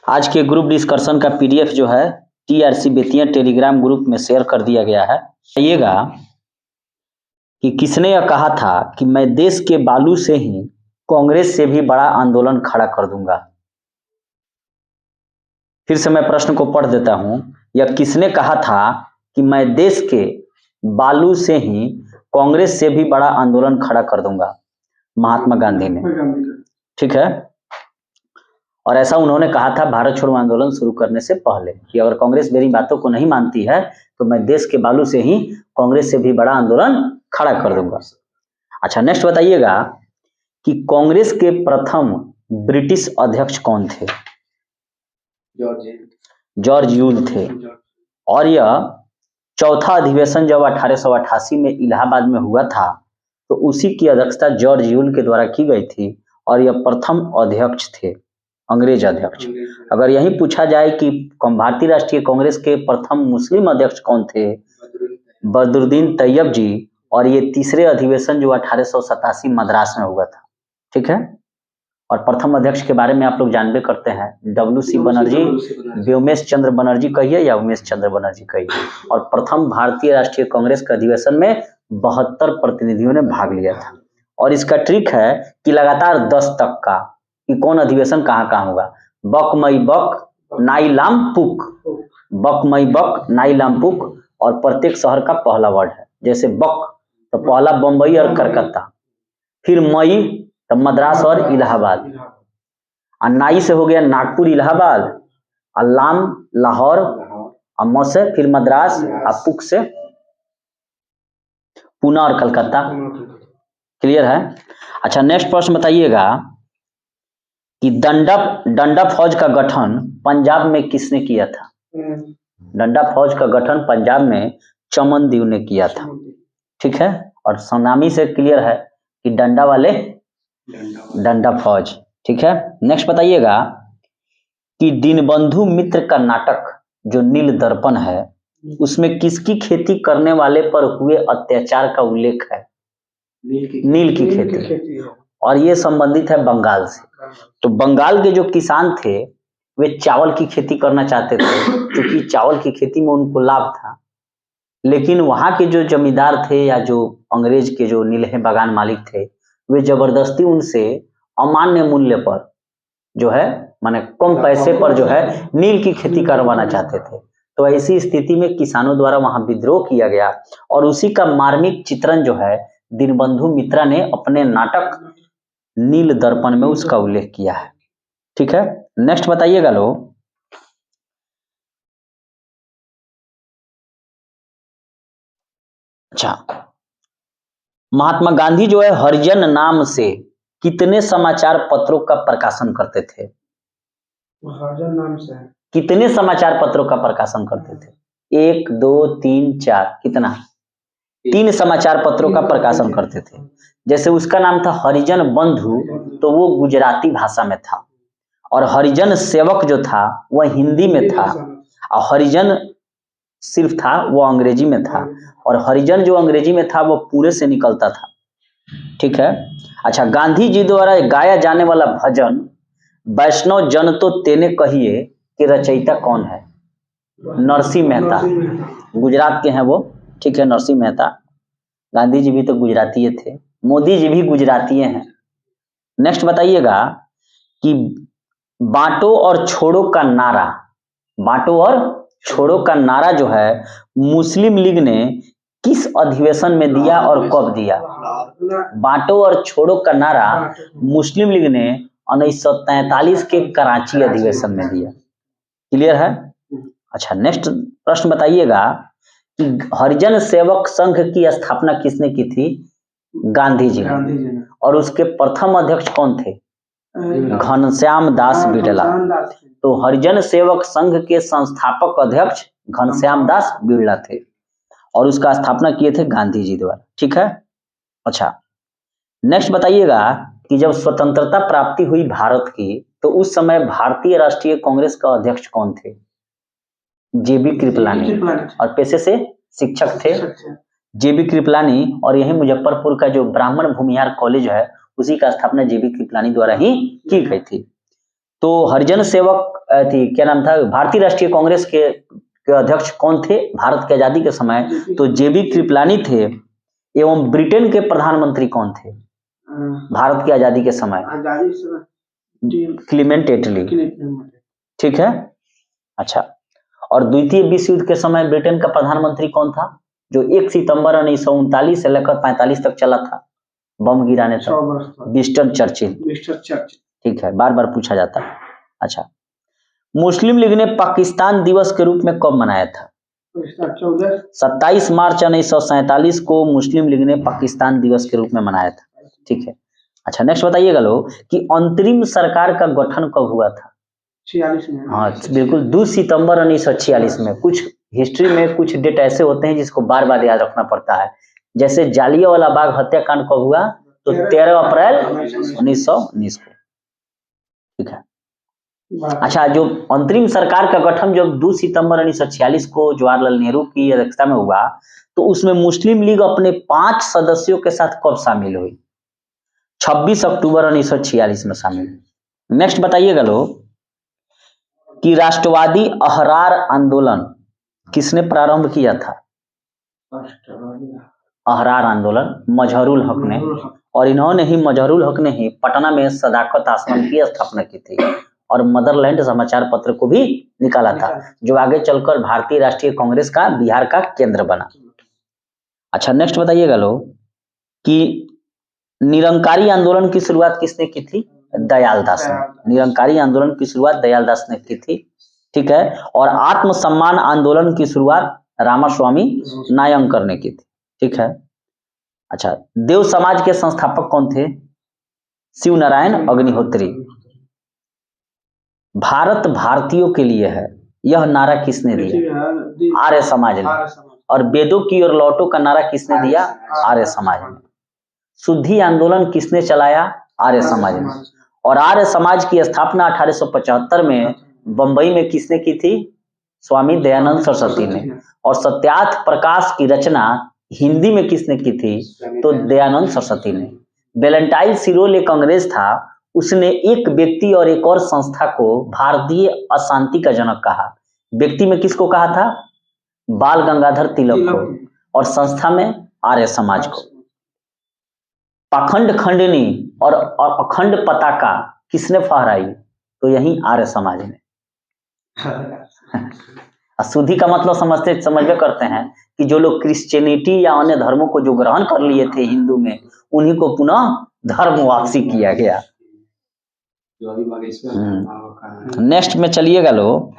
आज के group discussion का पीडीएफ जो है टीआरसी बेतिया टेलीग्राम ग्रुप में शेयर कर दिया गया है। बताइएगा कि किसने यह कहा था कि मैं देश के बालू से ही कांग्रेस से भी बड़ा आंदोलन खड़ा कर दूंगा। फिर से मैं प्रश्न को पढ़ देता हूं। यह किसने कहा था कि मैं देश के बालू से ही कांग्रेस से भी बड़ा आंदोलन खड़ा कर दूंगा? महात्मा गांधी ने। ठीक है। और ऐसा उन्होंने कहा था भारत छोड़ो आंदोलन शुरू करने से पहले कि अगर कांग्रेस मेरी बातों को नहीं मानती है तो मैं देश के बालू से ही कांग्रेस से भी बड़ा आंदोलन खड़ा कर दूंगा। अच्छा, नेक्स्ट बताइएगा कि कांग्रेस के प्रथम ब्रिटिश अध्यक्ष कौन थे? जॉर्ज यूल थे। और यह चौथा अधिवेशन जब 1888 में इलाहाबाद में हुआ था तो उसी की अध्यक्षता जॉर्ज यूल के द्वारा की गई थी और यह प्रथम अध्यक्ष थे, अंग्रेज अध्यक्ष। अगर यही पूछा जाए कि भारतीय राष्ट्रीय कांग्रेस के प्रथम मुस्लिम अध्यक्ष कौन थे? बदरुद्दीन तैयब जी। और ये तीसरे अधिवेशन जो 1887 मद्रास में हुआ था। ठीक है। और प्रथम अध्यक्ष के बारे में आप लोग जानबे करते हैं, डब्ल्यू.सी. बनर्जी, व्योमेश चंद्र बनर्जी कहिए या उमेश चंद्र बनर्जी कहिए। और प्रथम भारतीय राष्ट्रीय कांग्रेस के अधिवेशन में 72 प्रतिनिधियों ने भाग लिया था। और इसका ट्रिक है कि लगातार 10 तक का कि कौन अधिवेशन कहाँ कहाँ होगा। बक मई बक नाई लाम पुक, बक मई बक नाई लाम पुक। और प्रत्येक शहर का पहला वर्ड है। जैसे बक तो पहला बंबई और कलकत्ता, फिर मई तो मद्रास और इलाहाबाद, और नाई से हो गया नागपुर इलाहाबाद, और लाम लाहौर, और म से फिर मद्रास, और पुक से पूना और कलकत्ता। क्लियर है? अच्छा, नेक्स्ट प्रश्न बताइएगा कि डंडा फौज का गठन पंजाब में किसने किया था? डंडा फौज का गठन पंजाब में चमन देव ने किया था। ठीक है। और सनामी से क्लियर है कि डंडा वाले डंडा फौज। ठीक है। नेक्स्ट बताइएगा कि दीनबंधु मित्र का नाटक जो नील दर्पण है उसमें किसकी खेती करने वाले पर हुए अत्याचार का उल्लेख है? नील की खेती। और ये संबंधित है बंगाल से। तो बंगाल के जो किसान थे वे चावल की खेती करना चाहते थे क्योंकि चावल की खेती में उनको लाभ था। लेकिन वहां के जो जमींदार थे या जो अंग्रेज के जो नीलहे बागान मालिक थे वे जबरदस्ती उनसे अमान्य मूल्य पर जो है माने कम पैसे पर जो है नील की खेती करवाना चाहते थे। तो ऐसी स्थिति में किसानों द्वारा वहां विद्रोह किया गया और उसी का मार्मिक चित्रण जो है दीनबंधु मित्रा ने अपने नाटक नील दर्पण में उसका उल्लेख किया है। ठीक है। नेक्स्ट बताइएगा लोग। अच्छा, महात्मा गांधी जो है हरिजन नाम से कितने समाचार पत्रों का प्रकाशन करते थे? हरिजन नाम से कितने समाचार पत्रों का प्रकाशन करते थे? 1 2 3 4, कितना? 3 समाचार पत्रों का प्रकाशन करते थे। जैसे उसका नाम था हरिजन बंधु तो वो गुजराती भाषा में था, और हरिजन सेवक जो था वह हिंदी में था, और हरिजन सिर्फ था वो अंग्रेजी में था, और हरिजन जो अंग्रेजी में था वो पूरे से निकलता था। ठीक है। अच्छा, गांधी जी द्वारा गाया जाने वाला भजन वैष्णव जन तो तेने कहिए कि रचयिता कौन है? नरसिंह मेहता। गुजरात के हैं वो। ठीक है, नरसिंह मेहता। गांधी जी भी तो गुजराती थे, मोदी जी भी गुजराती हैं। नेक्स्ट बताइएगा कि बांटो और छोड़ो का नारा, बांटो और छोड़ो का नारा जो है मुस्लिम लीग ने किस अधिवेशन में दिया और कब दिया? बांटो और छोड़ो का नारा मुस्लिम लीग ने 1943 के कराची अधिवेशन में दिया। क्लियर है? अच्छा, नेक्स्ट प्रश्न बताइएगा कि हरिजन सेवक संघ की स्थापना किसने की थी? गांधी जी ने। और उसके प्रथम अध्यक्ष कौन थे? घनश्याम दास बिड़ला। तो हरिजन सेवक संघ के संस्थापक अध्यक्ष घनश्याम दास बिड़ला थे और उसका स्थापना किए थे गांधी जी द्वारा। ठीक है। अच्छा, नेक्स्ट बताइएगा कि जब स्वतंत्रता प्राप्ति हुई भारत की तो उस समय भारतीय राष्ट्रीय कांग्रेस का अध्यक्ष कौन थे? जेबी कृपलानी, और पेशे से शिक्षक थे जेबी कृपलानी। और यही मुजफ्फरपुर का जो ब्राह्मण भूमिहार कॉलेज है उसी का स्थापना जेबी कृपलानी द्वारा ही की गई थी। तो हरिजन सेवक थी, क्या नाम था, भारतीय राष्ट्रीय कांग्रेस के अध्यक्ष कौन थे भारत की आजादी के समय? तो जेबी कृपलानी थे। एवं ब्रिटेन के प्रधानमंत्री कौन थे भारत की आजादी के समय? क्लीमेंट एटली। ठीक है, अच्छा। और द्वितीय विश्व युद्ध के समय ब्रिटेन का प्रधानमंत्री कौन था, जो 1 सितंबर 1939 से लेकर 45 तक चला था बम गिराने तक? Winston Churchill. ठीक है, बार बार पूछा जाता है। अच्छा, मुस्लिम लीग ने पाकिस्तान दिवस के रूप में कब मनाया था? 27 मार्च 1947 को मुस्लिम लीग ने पाकिस्तान दिवस के रूप में मनाया था। ठीक है, अच्छा नेक्स्ट बताइएगा लोग कि अंतरिम सरकार का गठन कब हुआ था? 46 में। हाँ बिल्कुल, 2 सितंबर 1946 में। कुछ हिस्ट्री में कुछ डेट ऐसे होते हैं जिसको बार बार याद रखना पड़ता है। जैसे जालियांवाला बाग हत्याकांड कब हुआ? तो 13 अप्रैल 1919 को। ठीक है, अच्छा, जो अंतरिम सरकार का गठन जब 2 सितंबर 1946 को जवाहरलाल नेहरू की अध्यक्षता में हुआ, तो उसमें मुस्लिम लीग अपने 5 सदस्यों के साथ कब शामिल हुई? 26 अक्टूबर 1946 में शामिल हुई। नेक्स्ट बताइएगा लोग कि राष्ट्रवादी अहरार आंदोलन किसने प्रारंभ किया था? अहरार आंदोलन मजहरुल हक ने, और इन्होंने ही, मजहरुल हक ने ही पटना में सदाकत आश्रम की स्थापना की थी और मदरलैंड समाचार पत्र को भी निकाला था, जो आगे चलकर भारतीय राष्ट्रीय कांग्रेस का बिहार का केंद्र बना। अच्छा नेक्स्ट बताइएगा लोग कि निरंकारी आंदोलन की शुरुआत किसने की थी? दयालदास ने। निरंकारी आंदोलन की शुरुआत दयालदास ने की थी। ठीक है, और आत्मसम्मान आंदोलन की शुरुआत रामास्वामी नायंकर ने की थी। ठीक है, अच्छा, देव समाज के संस्थापक कौन थे? शिव नारायण अग्निहोत्री। भारत भारतीयों के लिए है, यह नारा किसने दिया? आर्य समाज ने। और वेदों की ओर लौटो का नारा किसने दिया? आर्य समाज ने। शुद्धि आंदोलन किसने चलाया? आर्य समाज ने। और आर्य समाज की स्थापना 1875 में बंबई में किसने की थी? स्वामी दयानंद सरस्वती ने। और सत्यार्थ प्रकाश की रचना हिंदी में किसने की थी? तो दयानंद सरस्वती ने। वेलेंटाइन सिरोल एक अंग्रेज था, उसने एक व्यक्ति और एक और संस्था को भारतीय अशांति का जनक कहा। व्यक्ति में किसको कहा था? बाल गंगाधर तिलक को, और संस्था में आर्य समाज को। पाखंड खंडनी और अखंड पताका किसने फहराई? तो यही आर्य समाज ने। शुद्धि का मतलब समझ करते हैं कि जो लोग क्रिश्चियनिटी या अन्य धर्मों को जो ग्रहण कर लिए थे हिंदू में, उन्हीं को पुनः धर्म वापसी किया गया। नेक्स्ट में चलिएगा लोग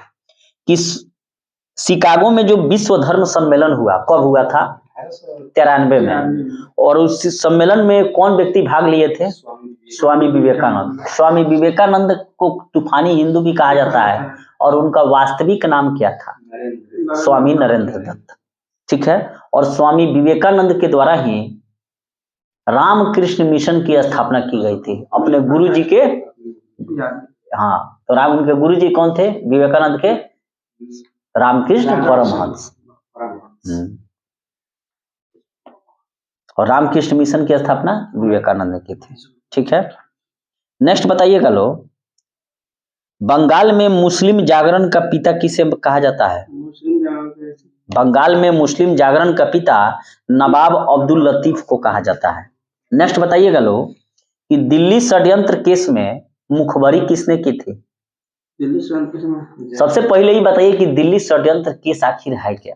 कि शिकागो में जो विश्व धर्म सम्मेलन हुआ, कब हुआ था? 93 में। और उस सम्मेलन में कौन व्यक्ति भाग लिए थे? स्वामी विवेकानंद। स्वामी विवेकानंद को तूफानी हिंदू भी कहा जाता है, और उनका वास्तविक नाम क्या था? स्वामी नरेंद्र दत्त। ठीक है, और स्वामी विवेकानंद के द्वारा ही रामकृष्ण मिशन की स्थापना की गई थी अपने गुरु जी के। हाँ, तो उनके गुरु जी कौन थे विवेकानंद के? रामकृष्ण परमहंस। और रामकृष्ण मिशन की स्थापना विवेकानंद ने की थी। ठीक है, नेक्स्ट बताइएगा लोग, बंगाल में मुस्लिम जागरण का पिता किसे कहा जाता है? बंगाल में मुस्लिम जागरण का पिता नवाब अब्दुल लतीफ को कहा जाता है। नेक्स्ट बताइएगा लोग कि दिल्ली षड्यंत्र केस में मुखबरी किसने की थी? सबसे पहले ही बताइए कि दिल्ली षड्यंत्र केस आखिर है क्या?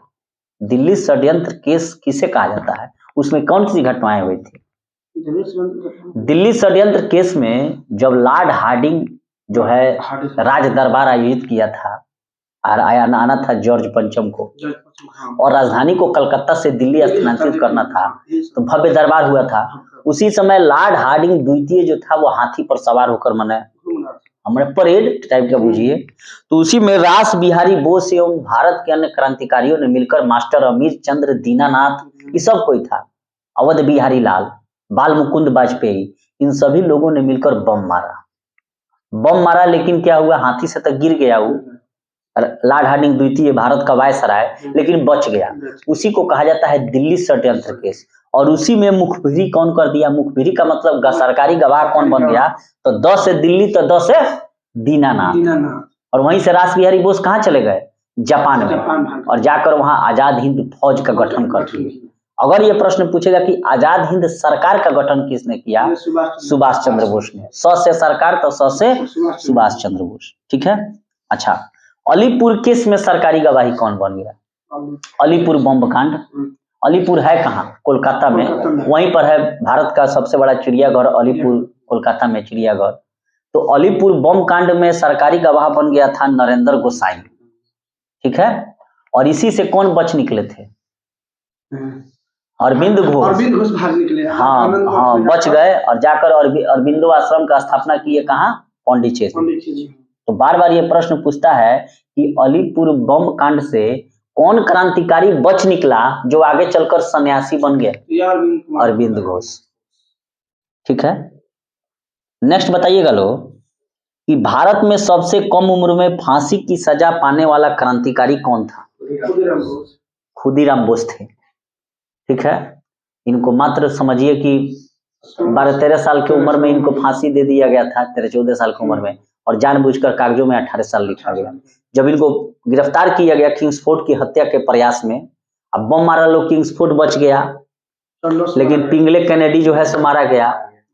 दिल्ली षड्यंत्र केस किसे कहा जाता है? उसमें कौन सी घटनाएं हुई थी? दिल्ली षड्यंत्र केस में जब लॉर्ड हार्डिंग जो है राज दरबार आयोजित किया था, आना था जॉर्ज पंचम को, और राजधानी को कलकत्ता से दिल्ली स्थानांतरित करना था, तो भव्य दरबार हुआ था। उसी समय लॉर्ड हार्डिंग द्वितीय जो था वो हाथी पर सवार होकर मने हमारे परेड टाइप का बुझिए, तो उसी में रास बिहारी बोस एवं भारत के अन्य क्रांतिकारियों ने मिलकर मास्टर अमीर चंद्र दीनानाथ, ये सब कोई था, अवध बिहारी लाल, बाल मुकुंद वाजपेयी, इन सभी लोगों ने मिलकर बम मारा। लेकिन क्या हुआ? हाथी से तो गिर गया वो लॉर्ड हार्डिंग द्वितीय, भारत का वायसराय, लेकिन बच गया। उसी को कहा जाता है दिल्ली षड्यंत्र केस। और उसी में मुखबिरी कौन कर दिया? मुखबिरी का मतलब सरकारी गवाह कौन बन गया? तो 10 से दिल्ली, तो 10 से दीनानाथ। दीनानाथ। और वहीं से रास बिहारी बोस कहाँ चले गए? जापान में, जापान भाग और जाकर वहां आजाद हिंद फौज का गठन कर दिए। अगर ये प्रश्न पूछेगा कि आजाद हिंद सरकार का गठन किसने किया? सुभाष चंद्र बोस ने। स से सरकार तो स से सुभाष चंद्र बोस। ठीक है। अच्छा, अलीपुर केस में सरकारी गवाही कौन बन गया? अलीपुर बम कांड। अलीपुर है कहाँ? कोलकाता में। वहीं पर है भारत का सबसे बड़ा चिड़ियाघर अलीपुर, कोलकाता में चिड़ियाघर। तो अलीपुर बम कांड में सरकारी गवाह बन गया था नरेंद्र गोसाई। ठीक है। और इसी से कौन बच निकले थे? अरविंद घोष। अरविंद घोष भाग निकले। हाँ हाँ, बच गए और जाकर अरविंदो आश्रम का स्थापना किए कहाँ? पांडिचेरी। तो बार बार ये प्रश्न पूछता है कि अलीपुर बम कांड से कौन क्रांतिकारी बच निकला जो आगे चलकर सन्यासी बन गया? अरविंद घोष। ठीक है। नेक्स्ट बताइएगा लोग कि भारत में सबसे कम उम्र में फांसी की सजा पाने वाला क्रांतिकारी कौन था? खुदीराम बोस थे। ठीक है। इनको मात्र समझिए कि 12-13 साल की उम्र में इनको फांसी दे दिया गया था, 13-14 साल की उम्र में, और जानबूझकर कागजों में 18 साल लिखा गया। जब इनको गिरफ्तार किया गया किंग्सफोर्ड की हत्या के प्रयास में, अब बम मारा लोग, किंग्सफोर्ड बच गया, लेकिन पिंगले कैनेडी जो है सो मारा गया।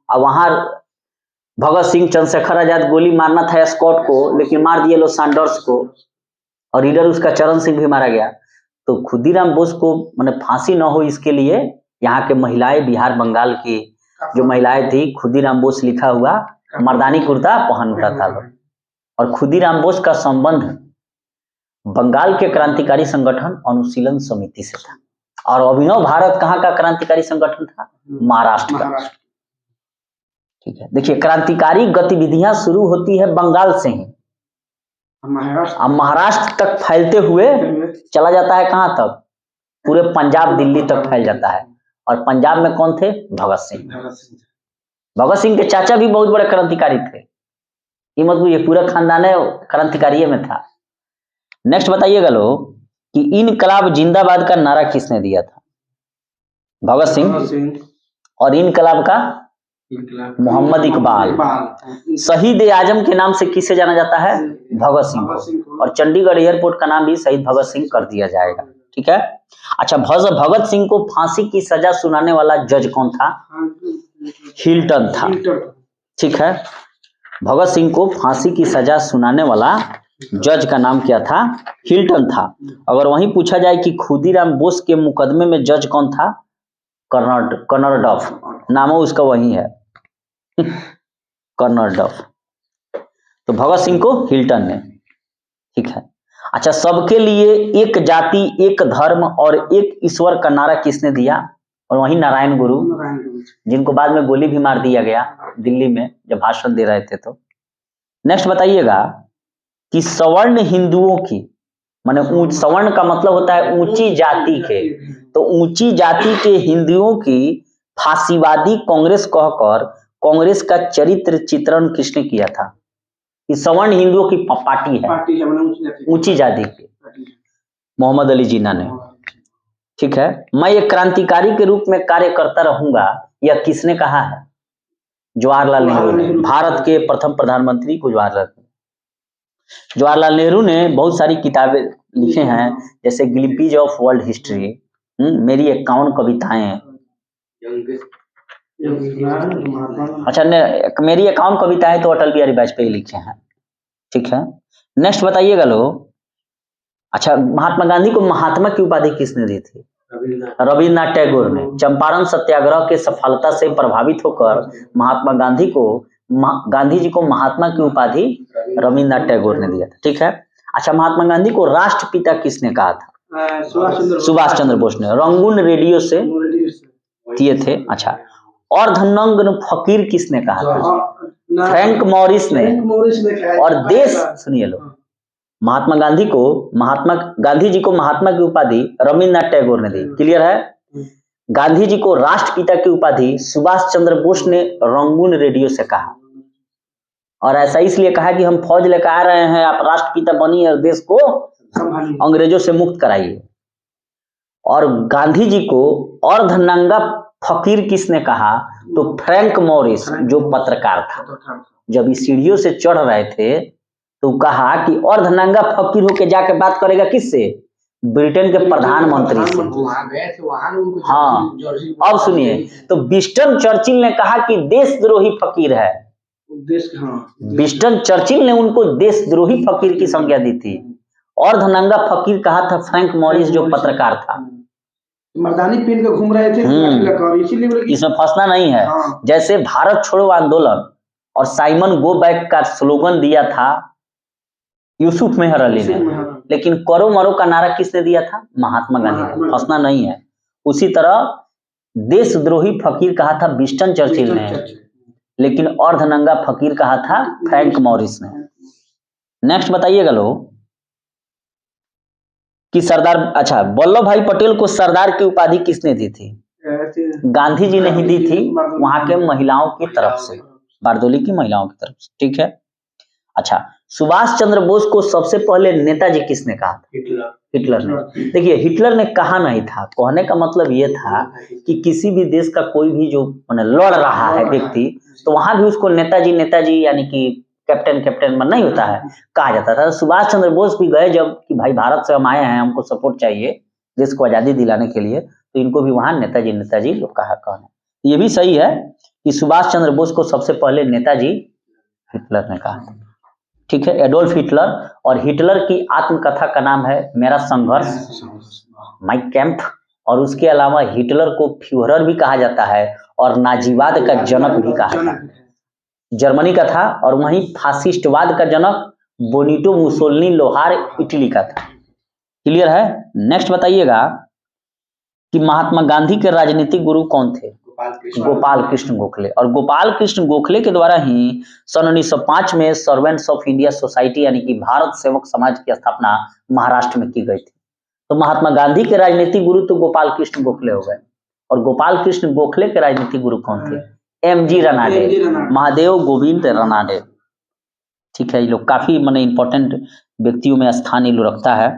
अब वहां भगत सिंह, चंद्रशेखर आजाद गोली मारना था स्कॉट को, लेकिन मार दिए लोग सैंडर्स को, और इधर उसका चरण सिंह भी मारा गया। तो खुदीराम बोस को माने फांसी न हो इसके लिए यहाँ के महिलाएं, बिहार बंगाल की जो महिलाएं थी, खुदीराम बोस लिखा हुआ मर्दानी कुर्ता पहनता था। और खुदीराम बोस का संबंध बंगाल के क्रांतिकारी संगठन अनुशीलन समिति से था। और अभिनव भारत कहाँ का क्रांतिकारी संगठन था? महाराष्ट्र का। ठीक है। देखिए, क्रांतिकारी गतिविधियां शुरू होती है बंगाल से ही, अब महाराष्ट्र तक फैलते हुए चला जाता है कहाँ तक? पूरे पंजाब, दिल्ली तक फैल जाता है। और पंजाब में कौन थे? भगत सिंह। भगत सिंह के चाचा भी बहुत बड़े क्रांतिकारी थे। ये मतलब ये पूरा खानदान क्रांतिकारी में था। नेक्स्ट बताइएगा लोग कि इनकलाब जिंदाबाद का नारा किसने दिया था? भगत सिंह। और इनकलाब का? मोहम्मद इकबाल। शहीद ए आजम के नाम से किसे जाना जाता है? भगत सिंह को। और चंडीगढ़ एयरपोर्ट का नाम भी शहीद भगत सिंह कर दिया जाएगा। ठीक है। अच्छा, भगत सिंह को फांसी की सजा सुनाने वाला जज कौन था? हिल्टन था। ठीक है। भगत सिंह को फांसी की सजा सुनाने वाला जज का नाम क्या था? हिल्टन था। अगर वहीं पूछा जाए कि खुदीराम बोस के मुकदमे में जज कौन था? कर्नल डफ। नाम उसका वही है, कर्नल डफ। तो भगत सिंह को हिल्टन ने। ठीक है। अच्छा, सबके लिए एक जाति, एक धर्म और एक ईश्वर का नारा किसने दिया? और वही नारायण गुरु, जिनको बाद में गोली भी मार दिया गया दिल्ली में जब भाषण दे रहे थे। तो नेक्स्ट बताइएगा कि सवर्ण हिंदुओं की, माने सवर्ण का मतलब होता है ऊंची जाति के, तो ऊंची जाति के हिंदुओं की फांसीवादी कांग्रेस कहकर कांग्रेस का चरित्र चित्रण किसने किया था? कि सवर्ण हिंदुओं की पार्टी है ऊंची जाति की, मोहम्मद अली जिन्ना ने। ठीक है। मैं एक क्रांतिकारी के रूप में कार्य करता रहूंगा, यह किसने कहा है? जवाहरलाल नेहरू ने। भारत के प्रथम प्रधानमंत्री को जवाहरलाल नेहरू ने बहुत सारी किताबें लिखे हैं, जैसे ग्लिम्पिज ऑफ वर्ल्ड हिस्ट्री, मेरी 51 कविताएं। अच्छा, मेरी 51 कविताएं तो अटल बिहारी वाजपेयी लिखे हैं। ठीक है। नेक्स्ट बताइएगा लोग। अच्छा, महात्मा गांधी को महात्मा की उपाधि किसने दी थी? रविन्द्रनाथ टैगोर ने। चंपारण सत्याग्रह के सफलता से प्रभावित होकर महात्मा गांधी जी को महात्मा की उपाधि रविन्द्रनाथ टैगोर ने दिया था। ठीक है। अच्छा, महात्मा गांधी को राष्ट्रपिता किसने कहा था? सुभाष चंद्र बोस ने। रंगून रेडियो से दिए थे। अच्छा, अर्धनग्न फकीर किसने कहा था? फ्रैंक मॉरिस ने। और देश, सुनिए लो, महात्मा गांधी जी को महात्मा की उपाधि रविन्द्रनाथ टैगोर ने दी। क्लियर है। गांधी जी को राष्ट्रपिता की उपाधि सुभाष चंद्र बोस ने रंगून रेडियो से कहा, और ऐसा इसलिए कहा कि हम फौज लेकर आ रहे हैं, आप राष्ट्रपिता बनिए और देश को अंग्रेजों से मुक्त कराइए। और गांधी जी को अर्धनंगा फकीर किसने कहा? तो फ्रैंक मॉरिस, जो पत्रकार था। जब इस सीढ़ियों से चढ़ रहे थे तो कहा कि अर्धनंगा फकीर होके जाके बात करेगा किससे? ब्रिटेन के प्रधानमंत्री से। हाँ, अब सुनिए, तो विंस्टन चर्चिल ने कहा कि देशद्रोही फकीर है। विंस्टन चर्चिल ने उनको देशद्रोही फकीर की संज्ञा दी थी। अर्धनंगा फकीर कहा था फ्रैंक मॉरिस, जो पत्रकार था। मर्दानी पहन के घूम रहे थे, इसीलिए इसमें फंसना नहीं है। जैसे भारत छोड़ो आंदोलन और साइमन गो बैक का स्लोगन दिया था यूसुफ मेहर अली ने, लेकिन करो मरो का नारा किसने दिया था? महात्मा गांधी ने। फंसना नहीं है। उसी तरह देशद्रोही फकीर कहा था विंस्टन चर्चिल ने, लेकिन अर्धनंगा फकीर कहा था फ्रैंक मॉरिस ने। नेक्स्ट बताइएगा लोग कि सरदार, अच्छा, वल्लभ भाई पटेल को सरदार की उपाधि किसने दी थी? गांधी जी ने ही दी थी, वहां के महिलाओं की तरफ से, बारदोली की महिलाओं की तरफ से। ठीक है। अच्छा, सुभाष चंद्र बोस को सबसे पहले नेताजी किसने कहा था? हिटलर ने। देखिए, हिटलर ने कहा नहीं था, कहने का मतलब ये था कि किसी भी देश का कोई भी जो लड़ रहा है व्यक्ति, तो वहां भी उसको नेताजी नेताजी यानी कि कैप्टन कैप्टन मन नहीं होता है, कहा जाता था। सुभाष चंद्र बोस भी गए जब कि भाई भारत से हम आए हैं, हमको सपोर्ट चाहिए देश को आजादी दिलाने के लिए, तो इनको भी वहां नेताजी नेताजी लोग कहा कहने। ये भी सही है कि सुभाष चंद्र बोस को सबसे पहले नेताजी हिटलर ने कहा था। ठीक है, एडोल्फ हिटलर। और हिटलर की आत्मकथा का नाम है मेरा संघर्ष, माई कैंप। और उसके अलावा हिटलर को फ्यूहरर भी कहा जाता है और नाजीवाद का जनक भी कहा जाता है। जर्मनी का था, और वहीं फासिस्टवाद का जनक बोनिटो मुसोलिनी लोहार इटली का था। क्लियर है। नेक्स्ट बताइएगा कि महात्मा गांधी के राजनीतिक गुरु कौन थे? गोपाल कृष्ण गोखले। और गोपाल कृष्ण गोखले के द्वारा ही सन 1905 में सर्वेंट्स ऑफ इंडिया सोसाइटी यानी कि भारत सेवक समाज की स्थापना महाराष्ट्र में की गई थी। तो महात्मा गांधी के राजनीतिक गुरु तो गोपाल कृष्ण गोखले हो गए। और गोपाल कृष्ण गोखले के राजनीतिक गुरु कौन थे? एमजी रनाडे, महादेव गोविंद रनाडे। ठीक है, ये लोग काफी माने इंपॉर्टेंट व्यक्तियों में स्थान ये लोग रखता है।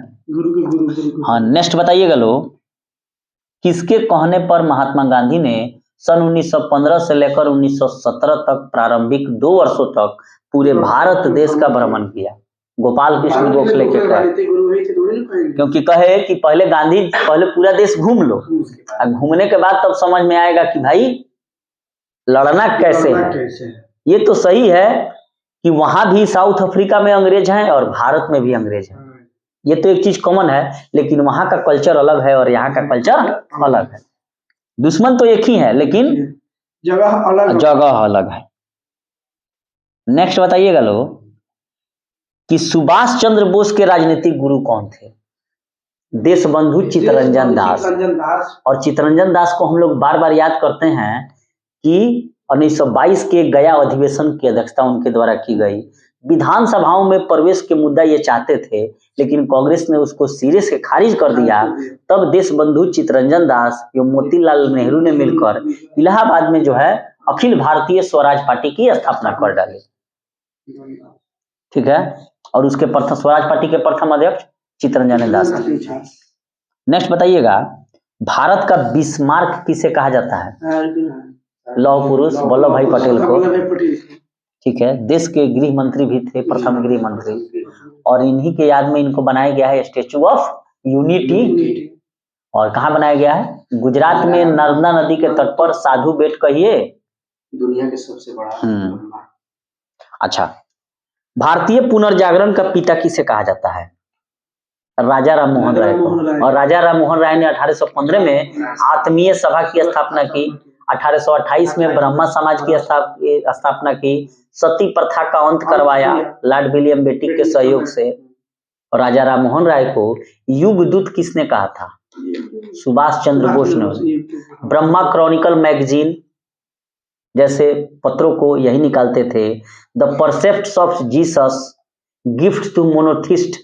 हाँ, नेक्स्ट बताइएगा लोग, किसके कहने पर महात्मा गांधी ने सन 1915 से लेकर 1917 तक प्रारंभिक 2 वर्षों तक पूरे भारत देश का भ्रमण किया? गोपाल कृष्ण गोखले के कहे, क्योंकि कहे कि पहले गांधी पहले पूरा देश घूम लो, और घूमने के बाद तब समझ में आएगा कि भाई लड़ना कैसे है। ये तो सही है कि वहां भी साउथ अफ्रीका में अंग्रेज हैं और भारत में भी अंग्रेज हैं, ये तो एक चीज कॉमन है, लेकिन वहां का कल्चर अलग है और यहाँ का कल्चर अलग है। दुश्मन तो एक ही है, लेकिन जगह अलग है। नेक्स्ट बताइएगा लोग कि सुभाष चंद्र बोस के राजनीतिक गुरु कौन थे? देशबंधु चित्तरंजन दास। और चित्तरंजन दास को हम लोग बार बार याद करते हैं कि 1922 के गया अधिवेशन की अध्यक्षता उनके द्वारा की गई। विधानसभाओं में प्रवेश के मुद्दा ये चाहते थे, लेकिन कांग्रेस ने उसको सिरे से खारिज कर दिया। तब देशबंधु चित्तरंजन दास एवं मोतीलाल नेहरू ने मिलकर इलाहाबाद में जो है अखिल भारतीय स्वराज पार्टी की स्थापना कर डाली। ठीक है, और उसके प्रथम स्वराज पार्टी के प्रथम अध्यक्ष चित्तरंजन दास थे। नेक्स्ट बताइएगा, भारत का बिस्मार्क किसे कहा जाता है? लौह पुरुष वल्लभ भाई पटेल को। ठीक है, देश के गृह मंत्री भी थे, प्रथम गृह मंत्री, और इन्हीं के याद में इनको बनाया गया है स्टेचू ऑफ यूनिटी। और कहाँ बनाया गया है? गुजरात में नर्मदा नदी के तट पर साधु बेट कहिए, दुनिया के सबसे बड़ा। अच्छा, भारतीय पुनर्जागरण का पिता किसे कहा जाता है? राजा राम मोहन राय को। और राजा राम मोहन राय ने 1815 में आत्मीय सभा की स्थापना की, 1828 में ब्रह्मा समाज की स्थापना की, सती प्रथा का अंत करवाया लॉर्ड विलियम बेंटिक के सहयोग से। और राजा राम मोहन राय को युगदूत किसने कहा था? सुभाष चंद्र बोस ने। ब्रह्मा क्रॉनिकल मैगजीन जैसे पत्रों को यही निकालते थे। The precepts of Jesus, gift to monotheist,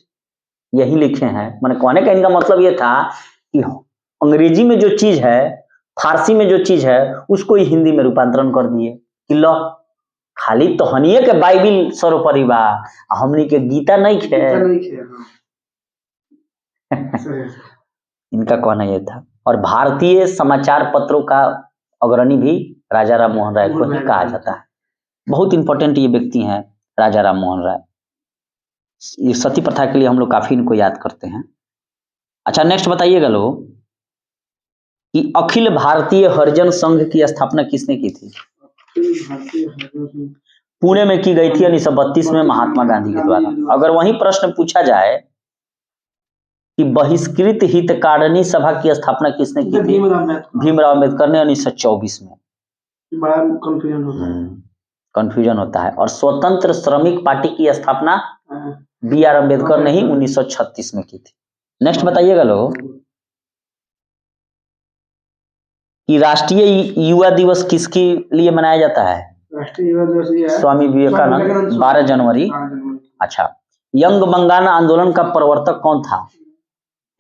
यही लिखे हैं। मैंने कहने का इनका मतलब ये था कि अंग्रेजी में जो चीज है, फारसी में जो चीज है, उसको ही हिंदी में रूपांतरण कर दिए कि लो खाली तोहनिए के बाइबिल सर्वोपरि बा, हमनी के गीता नहीं खे। इनका कहना यह था। और भारतीय समाचार पत्रों का अग्रणी भी राजा राम मोहन राय को ही कहा जाता है। बहुत इंपॉर्टेंट ये व्यक्ति हैं राजा राम मोहन राय। ये सती प्रथा के लिए हम लोग काफी इनको याद करते हैं। अच्छा नेक्स्ट बताइएगा लोग कि अखिल भारतीय हरिजन संघ की स्थापना किसने की थी? पुणे में की गई थी 1932 में महात्मा गांधी के द्वारा। अगर वही प्रश्न पूछा जाए कि बहिष्कृत हितकारिणी सभा की स्थापना किसने की थी? भीमराव अम्बेडकर ने 1924 में। बड़ा कंफ्यूजन होता है। कंफ्यूजन होता है। और स्वतंत्र श्रमिक पार्टी की स्थापना B.R. अम्बेडकर ने ही 1936 में की थी। नेक्स्ट बताइएगा लोग कि राष्ट्रीय युवा दिवस किसके लिए मनाया जाता है? राष्ट्रीय युवा दिवस ये है स्वामी विवेकानंद, 12 जनवरी। अच्छा, यंग बंगाल आंदोलन का प्रवर्तक कौन था?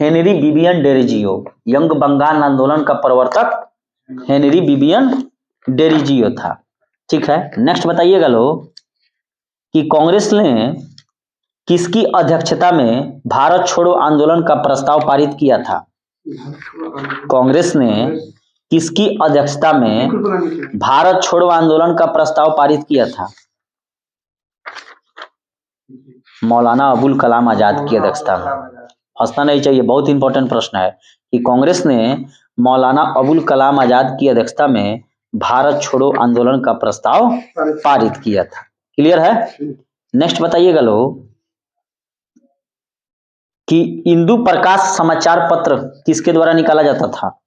Henry Vivian Derozio. Young Bengal आंदोलन का प्रवर्तक हेनरी विवियन डेरिजियो था। ठीक है, नेक्स्ट बताइएगा लोग कि कांग्रेस ने किसकी अध्यक्षता में भारत छोड़ो आंदोलन का प्रस्ताव पारित किया था? कांग्रेस ने किसकी अध्यक्षता में भारत छोड़ो आंदोलन का प्रस्ताव पारित किया था? मौलाना अबुल कलाम आजाद की अध्यक्षता में। हंसना नहीं चाहिए, बहुत इंपॉर्टेंट प्रश्न है कि कांग्रेस ने मौलाना अबुल कलाम आजाद की अध्यक्षता में भारत छोड़ो आंदोलन का प्रस्ताव पारित किया था। क्लियर है? नेक्स्ट बताइएगा लोग कि इंदु प्रकाश समाचार पत्र किसके द्वारा निकाला जाता था?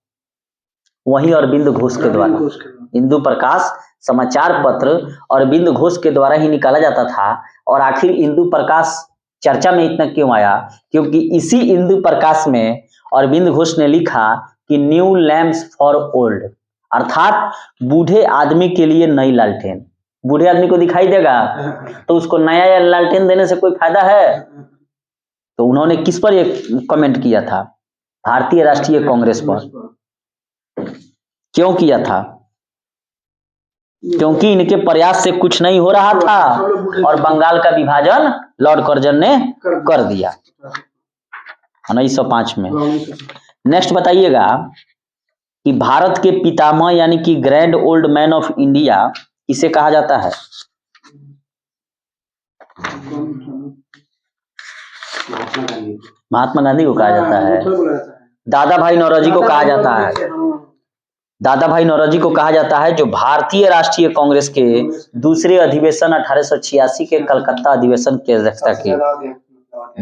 वही अरविंद घोष के द्वारा। इंदु प्रकाश समाचार पत्र अरविंद घोष के द्वारा ही निकाला जाता था। और आखिर इंदु प्रकाश चर्चा में इतना क्यों आया? क्योंकि इसी इंदु प्रकाश में अरविंद घोष ने लिखा कि न्यू लैम्प्स फॉर ओल्ड, अर्थात बूढ़े आदमी के लिए नई लालटेन। बूढ़े आदमी को दिखाई देगा तो उसको नया लालटेन देने से कोई फायदा है? तो उन्होंने किस पर एक कमेंट किया था? भारतीय राष्ट्रीय कांग्रेस पर। क्यों किया था? क्योंकि इनके प्रयास से कुछ नहीं हो रहा था और बंगाल का विभाजन लॉर्ड कर्जन ने कर दिया 1905 में। नेक्स्ट बताइएगा कि भारत के पितामह यानी कि grand old man of India इसे कहा जाता है? महात्मा गांधी को कहा जाता है। दादा भाई नौरोजी को कहा जाता है। दादा भाई नौरोजी को कहा जाता है जो भारतीय राष्ट्रीय कांग्रेस के दूसरे अधिवेशन 1886 के कलकत्ता अधिवेशन की अध्यक्षता की।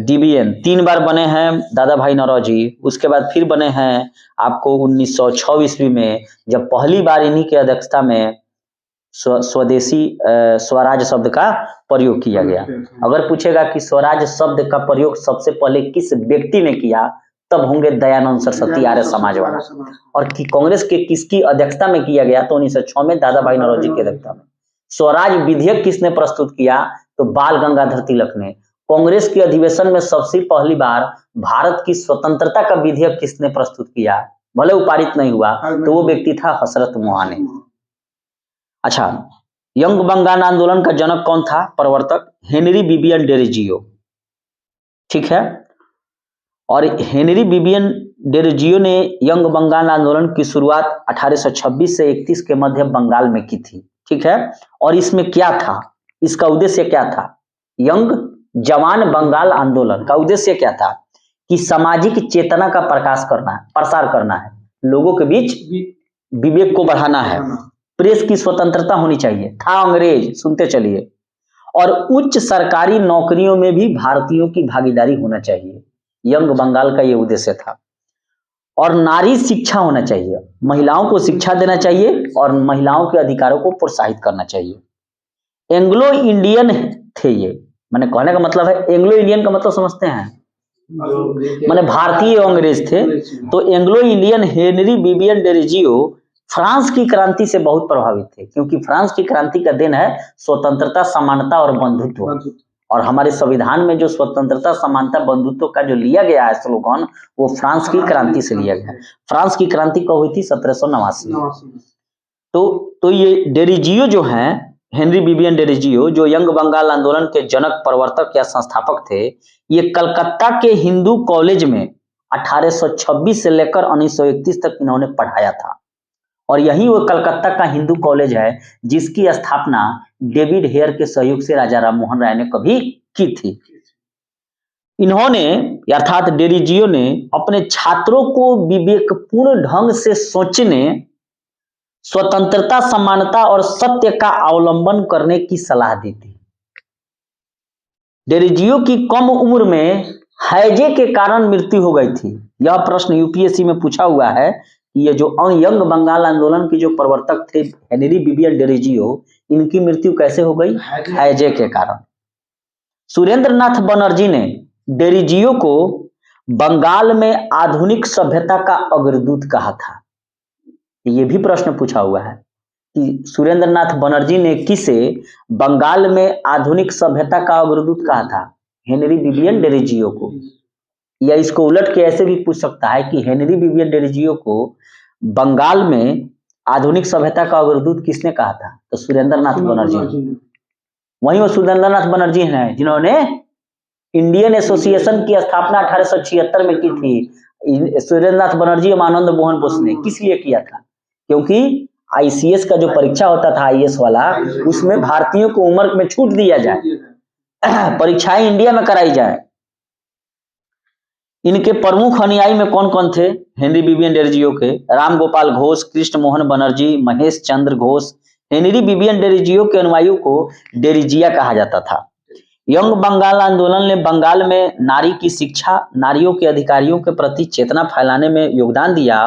DBN 3 बार बने हैं दादा भाई नौरोजी। उसके बाद फिर बने हैं आपको 1906 ईस्वी में, जब पहली बार इन्हीं की अध्यक्षता में स्वदेशी स्वराज शब्द का प्रयोग किया गया। अगर पूछेगा कि स्वराज शब्द का प्रयोग सबसे पहले किस व्यक्ति ने किया, तब होंगे दयानंद सरस्वती आर्य समाजवाला। और कि कांग्रेस के किसकी अध्यक्षता में किया गया, तो 1906 में दादा भाई नौरोजी की अध्यक्षता में। स्वराज विधेयक किसने प्रस्तुत किया, तो बाल गंगाधर तिलक ने। कांग्रेस के अधिवेशन में सबसे पहली बार भारत की स्वतंत्रता का विधेयक किसने प्रस्तुत किया, भले वो पारित नहीं हुआ, तो वो व्यक्ति था हसरत मोहाने। अच्छा, यंग बंगाल आंदोलन का जनक कौन था, प्रवर्तक? Henry Vivian Derozio. ठीक है, और हेनरी विवियन डेरिजियो ने यंग बंगाल आंदोलन की शुरुआत 1826 से 31 के मध्य बंगाल में की थी। ठीक है, और इसमें क्या था, इसका उद्देश्य क्या था? यंग जवान बंगाल आंदोलन का उद्देश्य क्या था कि सामाजिक चेतना का प्रसार करना है, लोगों के बीच विवेक को बढ़ाना है, प्रेस की स्वतंत्रता होनी चाहिए था। अंग्रेज सुनते चलिए, और उच्च सरकारी नौकरियों में भी भारतीयों की भागीदारी होना चाहिए। यंग बंगाल का ये उद्देश्य था। और नारी शिक्षा होना चाहिए, महिलाओं को शिक्षा देना चाहिए और महिलाओं के अधिकारों को प्रोत्साहित करना चाहिए। एंग्लो इंडियन थे ये, मैंने कहने का मतलब है, एंग्लो इंडियन का मतलब समझते हैं, माने भारतीय अंग्रेज थे। तो Anglo Indian Henry Vivian Derozio France की क्रांति से बहुत प्रभावित थे, क्योंकि फ्रांस की क्रांति का दिन है स्वतंत्रता, समानता और बंधुत्व। और हमारे संविधान में जो स्वतंत्रता, समानता, बंधुत्व का जो लिया गया है स्लोगन, वो फ्रांस की क्रांति से लिया गया है। फ्रांस की क्रांति कब हुई थी? 1789। तो ये डेरिजियो जो हैं, हेनरी विवियन डेरिजियो, जो यंग बंगाल आंदोलन के जनक, प्रवर्तक या संस्थापक थे, ये कलकत्ता के हिंदू कॉलेज में 1826 से लेकर 1931 तक इन्होंने पढ़ाया था। और यही वो कलकत्ता का हिंदू कॉलेज है जिसकी स्थापना डेविड हेयर के सहयोग से राजा राम मोहन राय ने कभी की थी। इन्होंने अर्थात डेरिजियो ने अपने छात्रों को विवेकपूर्ण ढंग से सोचने, स्वतंत्रता, समानता और सत्य का अवलंबन करने की सलाह दी थी। डेरिजियो की कम उम्र में हैजे के कारण मृत्यु हो गई थी। यह प्रश्न यूपीएससी में पूछा हुआ है कि ये जो यंग बंगाल आंदोलन के जो प्रवर्तक थे हेनरी विवियन डेरिजियो, इनकी मृत्यु कैसे हो गई? हैजे के कारण। सुरेंद्रनाथ बनर्जी ने डेरिजियो को बंगाल में आधुनिक सभ्यता का अग्रदूत कहा था। ये भी प्रश्न पूछा हुआ है कि सुरेंद्रनाथ बनर्जी ने किसे बंगाल में आधुनिक सभ्यता का अग्रदूत कहा था? हेनरी विवियन डेरिजियो को। या इसको उलट के ऐसे भी पूछ सकता है कि हेनरी विवियन डेरिजियो को बंगाल में आधुनिक सभ्यता का अग्रदूत किसने कहा था? तो सुरेंद्रनाथ बनर्जी। वही वो सुरेंद्रनाथ बनर्जी हैं जिन्होंने इंडियन एसोसिएशन की स्थापना 1876 में की थी। सुरेंद्रनाथ बनर्जी और आनंद मोहन बोस ने किस लिए किया था? क्योंकि आईसीएस का जो परीक्षा होता था आईएएस वाला, उसमें भारतीयों को उम्र में छूट दिया जाए, परीक्षाएं इंडिया में कराई जाए। इनके प्रमुख अनुयायी में कौन कौन थे? हेनरी विवियन डेरिजियो के राम गोपाल घोष, कृष्ण मोहन बनर्जी, महेश चंद्र घोष। हेनरी विवियन डेरिजियो के अनुयायियों को डेरिजिया कहा जाता था। यंग बंगाल आंदोलन ने बंगाल में नारी की शिक्षा, नारियों के अधिकारियों के प्रति चेतना फैलाने में योगदान दिया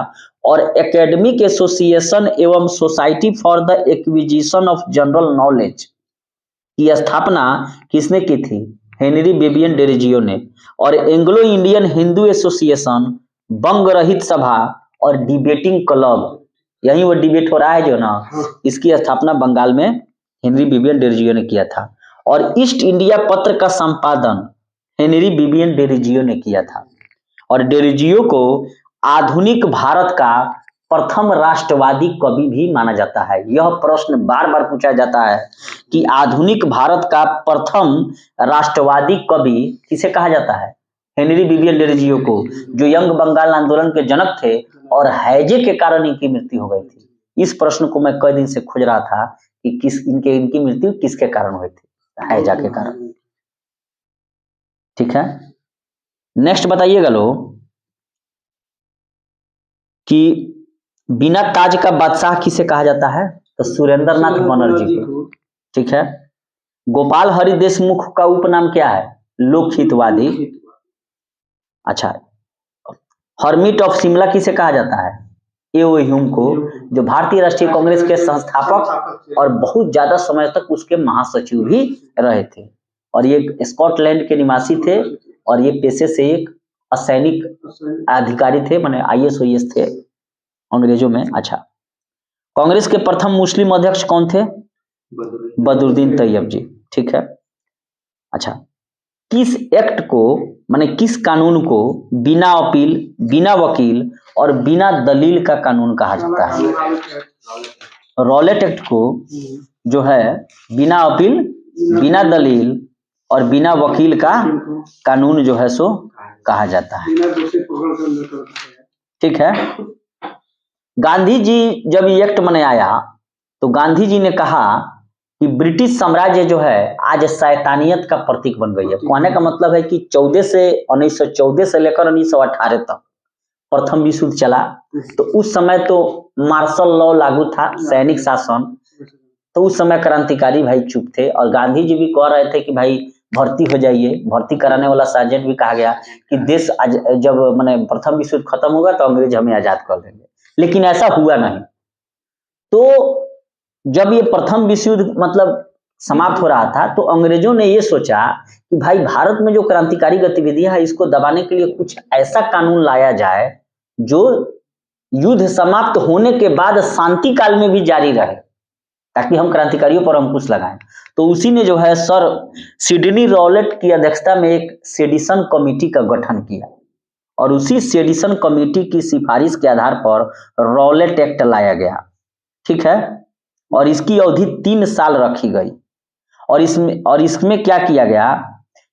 और एकेडमिक एसोसिएशन एवं society for the acquisition of general knowledge की स्थापना किसने की थी? हेनरी विवियन डेरिजियो ने। और एंग्लो इंडियन हिंदू एसोसिएशन, बंग रहित सभा और डिबेटिंग क्लब, यही वो डिबेट हो रहा है जो ना, इसकी स्थापना बंगाल में हेनरी विवियन डेरिजियो ने किया था। और ईस्ट इंडिया पत्र का संपादन हेनरी विवियन डेरिजियो ने किया था। और डेरिजियो को आधुनिक भारत का प्रथम राष्ट्रवादी कवि भी माना जाता है। यह प्रश्न बार बार पूछा जाता है कि आधुनिक भारत का प्रथम राष्ट्रवादी कवि किसे कहा जाता है? हेनरी विवियन डेरिजियो को, जो यंग बंगाल आंदोलन के जनक थे और हैजे के कारण इनकी मृत्यु हो गई थी। इस प्रश्न को मैं कई दिन से खोज रहा था कि इनकी मृत्यु किसके कारण हुई थी? हैजा के कारण। ठीक है, नेक्स्ट बताइएगा लोग कि बिना ताज का बादशाह किसे कहा जाता है? तो सुरेंद्रनाथ बनर्जी को। ठीक है, गोपाल हरि देशमुख का उपनाम क्या है? लोकहितवादी। अच्छा, हर्मिट ऑफ शिमला किसे कहा जाता है? एओ ह्यूम को, जो भारतीय राष्ट्रीय कांग्रेस के संस्थापक और बहुत ज्यादा समय तक उसके महासचिव भी रहे थे। और ये स्कॉटलैंड के निवासी थे और ये पेशे से एक असैनिक अधिकारी थे, माने आईएएस ओएएस थे अंग्रेजों में। अच्छा, कांग्रेस के प्रथम मुस्लिम अध्यक्ष कौन थे? बदरुद्दीन तैयब जी। ठीक है, अच्छा, किस एक्ट को, माने किस कानून को बिना अपील, बिना वकील और बिना दलील का कानून कहा जाता है? रॉलेट एक्ट को जो है बिना अपील, बिना दलील और बिना वकील का कानून जो है सो कहा जाता है। ठीक है, गांधी जी जब ये एक्ट में आया तो गांधी जी ने कहा कि ब्रिटिश साम्राज्य जो है आज शैतानियत का प्रतीक बन गई है। कहने का मतलब है कि 1914 से लेकर 1918 तक प्रथम विश्व युद्ध चला, तो उस समय तो मार्शल लॉ लागू था, सैनिक शासन। तो उस समय क्रांतिकारी भाई चुप थे और गांधी जी भी कह रहे थे कि भाई भर्ती हो जाइए। भर्ती कराने वाला सार्जेंट भी कहा गया कि देश जब माने प्रथम विश्व युद्ध खत्म होगा तो अंग्रेज हमें आजाद कर देंगे, लेकिन ऐसा हुआ नहीं। तो जब ये प्रथम विश्व युद्ध मतलब समाप्त हो रहा था तो अंग्रेजों ने ये सोचा कि भाई भारत में जो क्रांतिकारी गतिविधियां है इसको दबाने के लिए कुछ ऐसा कानून लाया जाए जो युद्ध समाप्त होने के बाद शांति काल में भी जारी रहे, ताकि हम क्रांतिकारियों पर अंकुश लगाएं। तो उसी ने जो है सर सिडनी रॉलेट की अध्यक्षता में एक सेडिशन कमेटी का गठन किया और उसी सेडिशन कमेटी की सिफारिश के आधार पर रॉलेट एक्ट लाया गया। ठीक है, और इसकी अवधि 3 साल रखी गई और इसमें क्या किया गया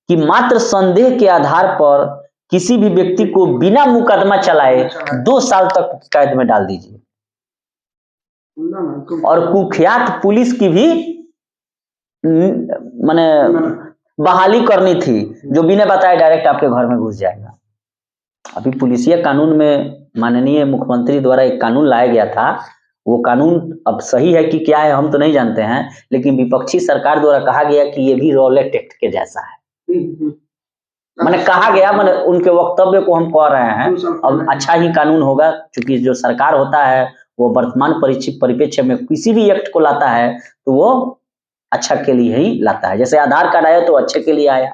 कि मात्र संदेह के आधार पर किसी भी व्यक्ति को बिना मुकदमा चलाए 2 साल तक कैद में डाल दीजिए और कुख्यात पुलिस की भी माने बहाली करनी थी, जो बिना बताए डायरेक्ट आपके घर में घुस जाएगा। अभी पुलिसिया कानून में माननीय मुख्यमंत्री द्वारा एक कानून लाया गया था, वो कानून अब सही है कि क्या है हम तो नहीं जानते हैं, लेकिन विपक्षी सरकार द्वारा कहा गया कि ये भी रॉलेट एक्ट के जैसा है। मैंने कहा गया, मैंने उनके वक्तव्य को हम कह रहे हैं, अब अच्छा ही कानून होगा, क्योंकि जो सरकार होता है वो वर्तमान परिप्रेक्ष्य में किसी भी एक्ट को लाता है तो वो अच्छा के लिए ही लाता है। जैसे आधार कार्ड आया तो अच्छे के लिए आया,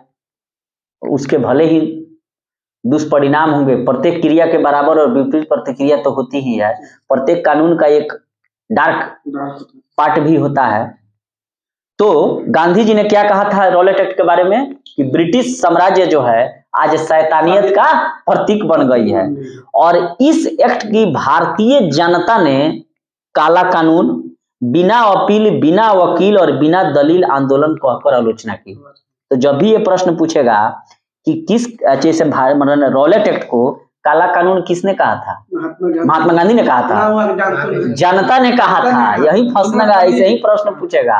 उसके भले ही दुष्परिणाम होंगे, प्रत्येक क्रिया के बराबर और विपरीत प्रतिक्रिया तो होती ही है, प्रत्येक कानून का एक डार्क पार्ट भी होता है। तो गांधी जी ने क्या कहा था रॉलेट एक्ट के बारे में कि ब्रिटिश साम्राज्य जो है आज शैतानियत का प्रतीक बन गई है, और इस एक्ट की भारतीय जनता ने काला कानून, बिना अपील, बिना वकील और बिना दलील आंदोलन कहकर आलोचना की। तो जब भी ये प्रश्न पूछेगा कि किस जैसे रॉलेट एक्ट को काला कानून किसने कहा था, महात्मा गांधी ने कहा था, जनता ने कहा था, यही फंसना, ऐसे ही प्रश्न पूछेगा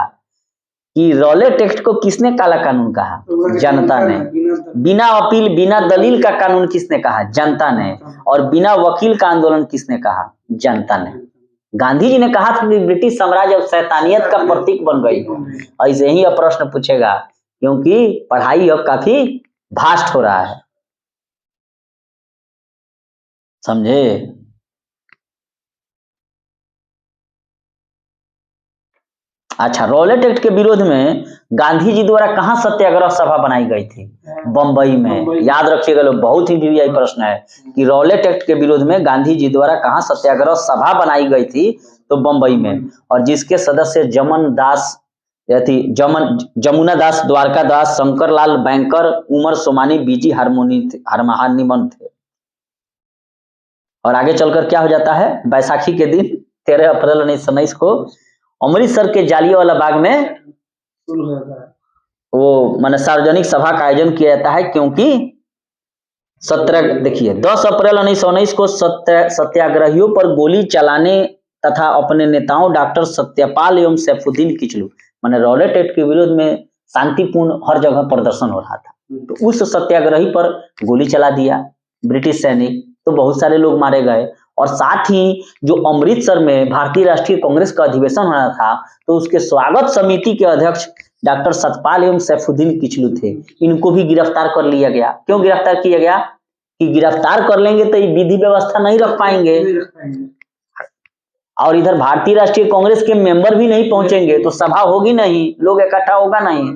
कि रॉलेट एक्ट को किसने काला कानून कहा, जनता ने। बिना अपील, बिना दलील का कानून किसने कहा, जनता ने। और बिना वकील का आंदोलन किसने कहा, जनता ने। गांधी जी ने कहा था कि ब्रिटिश साम्राज्य अब शैतानियत का प्रतीक बन गई है। ऐसे ही अब प्रश्न पूछेगा, क्योंकि पढ़ाई अब काफी भास्ट हो रहा है, समझे। अच्छा, रॉलेट एक्ट के विरोध में गांधी जी द्वारा कहां सत्याग्रह सभा बनाई गई थी, बंबई में। याद रखिएगा लोग, बहुत ही वीवीआई प्रश्न है कि रॉलेट एक्ट के विरोध में गांधी जी द्वारा कहां सत्याग्रह सभा बनाई गई थी, तो बंबई में। और जिसके सदस्य जमुना दास, द्वारका दास, शंकर लाल बैंकर, उमर सोमानी, बीजी हारमोनियम थे। और आगे चलकर क्या हो जाता है, बैसाखी के दिन 13 अप्रैल 1919 को अमृतसर के जालियांवाला बाग में वो माने सार्वजनिक सभा का आयोजन किया जाता है, क्योंकि 10 अप्रैल 1919 को सत्याग्रहियों पर गोली चलाने तथा अपने नेताओं डॉक्टर सत्यपाल एवं सैफुद्दीन किचलू, माने रॉलेट एक्ट के विरोध में शांतिपूर्ण हर जगह प्रदर्शन हो रहा था, तो उस सत्याग्रही पर गोली चला दिया ब्रिटिश सैनिक, तो बहुत सारे लोग मारे गए। और साथ ही जो अमृतसर में भारतीय राष्ट्रीय कांग्रेस का अधिवेशन होना था, तो उसके स्वागत समिति के अध्यक्ष डॉक्टर सतपाल एवं सैफुद्दीन किचलू थे, इनको भी गिरफ्तार कर लिया गया। क्यों गिरफ्तार किया गया, कि गिरफ्तार कर लेंगे तो विधि व्यवस्था नहीं रख पाएंगे, और इधर भारतीय राष्ट्रीय कांग्रेस के मेंबर भी नहीं पहुंचेंगे तो सभा होगी नहीं, लोग इकट्ठा होगा नहीं।